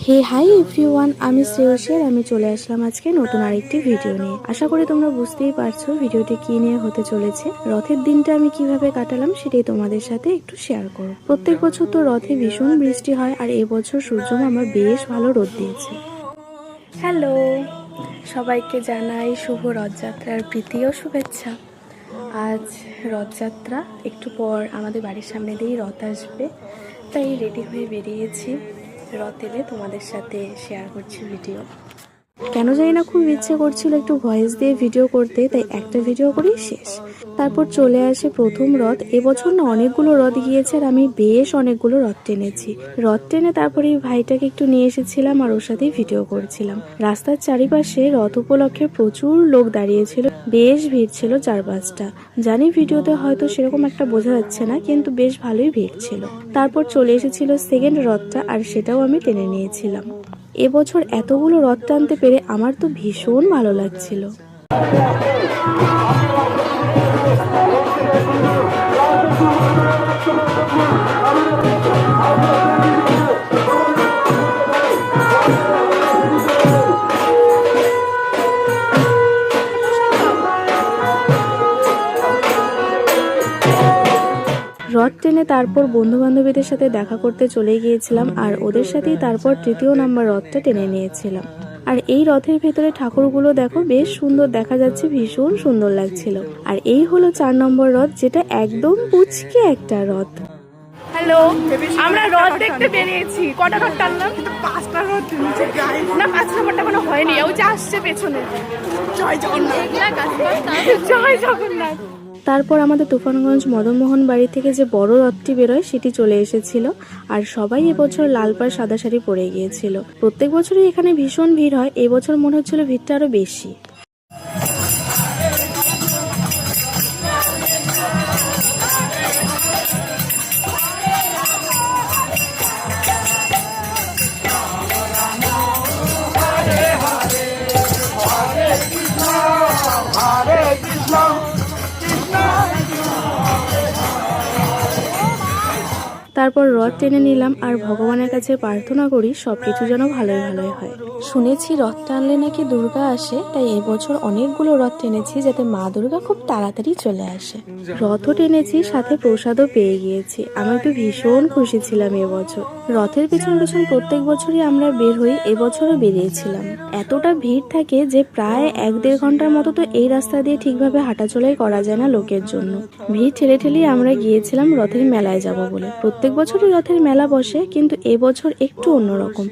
হে hi everyone, আমি শ্রেয়সী আর আমি চলে আসলাম আজকে নতুন আরেকটি ভিডিও নিয়ে। আশা করি তোমরা বুঝতেই পারছো ভিডিওটি কি নিয়ে হতে চলেছে। রথের দিনটা আমি কিভাবে কাটালাম সেটাই তোমাদের সাথে একটু শেয়ার করব। প্রত্যেক বছর তো রথে ভীষণ বৃষ্টি হয়, আর এবছর সূর্যমামা বেশ ভালো রোদ দিয়েছে। হ্যালো, সবাইকে জানাই শুভ রথযাত্রার প্রীতি ও শুভেচ্ছা। আজ রথযাত্রা, একটু পর আমাদের বাড়ির সামনে দিয়েই রথ আসবে, তাই রেডি হয়ে বেরিয়েছি। রথ এলে তোমাদের সাথে শেয়ার করছি ভিডিও। কেন জানি না খুব ইচ্ছে করছিল একটু ভয়েস দিয়ে ভিডিও করতে, তাই একটা ভিডিও করেই শেষ। তারপর চলে আসে প্রথম রথ। এবছর না অনেকগুলো রথ গিয়েছে আর আমি বেশ অনেকগুলো রথ টেনেছি। রথ টেনে তারপরে এই ভাইটাকে একটু নিয়ে এসেছিলাম আর ওর সাথেই ভিডিও করছিলাম। রাস্তার চারিপাশে রথ উপলক্ষে প্রচুর লোক দাঁড়িয়েছিল, বেশ ভিড় ছিল 4-5টা। জানি ভিডিওতে হয়তো সেরকম একটা বোঝা যাচ্ছে না, কিন্তু বেশ ভালোই ভিড় ছিল। তারপর চলে এসেছিল সেকেন্ড রথটা, আর সেটাও আমি টেনে নিয়েছিলাম। এবছর এতগুলো রথ টানতে পেরে আমার তো ভীষণ ভালো লাগছিল। রথ টেনে তারপর বন্ধু বান্ধবীদের সাথে দেখা করতে চলে গিয়েছিলাম, আর ওদের সাথেই তারপর তৃতীয় নাম্বার রথটা টেনে নিয়েছিলাম। আর এই রথের ভেতরে ঠাকুরগুলো দেখো, বেশ সুন্দর দেখা যাচ্ছে, ভীষণ সুন্দর লাগছিল। আর এই হলো 4 নম্বর রথ, যেটা একদম পুচকে একটা রথ। হ্যালো, আমরা রথ দেখতে বেরিয়েছি। কটা রথ টানলাম? 5টা রথ না, 5 নম্বরটা কোনো হয়নি, ওই যে আসছে পেছনে। জয় জগন্নাথ, জয় জগন্নাথ। তারপর আমাদের তুফানগঞ্জ মদনমোহন বাড়ি থেকে যে বড় রথটি বেরোয় সেটি চলে এসেছিল, আর সবাই এবছর লাল পাড় সাদা শাড়ি পরে গিয়েছিল। প্রত্যেক বছরই এখানে ভীষণ ভিড় হয়, এবছর মনে হচ্ছিল ভিড়টা আরো বেশি। তারপর রথ টেনে নিলাম, আর ভগবানের কাছে প্রার্থনা করি সবকিছু যেন ভালোই ভালোই হয়। শুনেছি রথ টানলে নাকি দুর্গা আসে, তাই এবছর অনেকগুলো রথ টেনেছি যাতে মা দুর্গা খুব তাড়াতাড়ি চলে আসে। রথও টেনেছি, সাথে প্রসাদও পেয়ে গিয়েছি। আমি তো ভীষণ খুশি ছিলাম এবছর। রথের পেছন পেছন প্রত্যেক বছরই আমরা বের হই, এবছরও বেরিয়েছিলাম। এতটা ভিড় থাকে যে প্রায় 1-1.5 ঘন্টার মতো তো এই রাস্তা দিয়ে ঠিকভাবে হাঁটাচলাই করা যায় না লোকের জন্য। ভিড় ঠেলে ঠেলেই আমরা গিয়েছিলাম রথের মেলায় যাব বলে। প্রত্যেক বছরই রথের মেলা বসে, কিন্তু এবছর একটু অন্যরকম।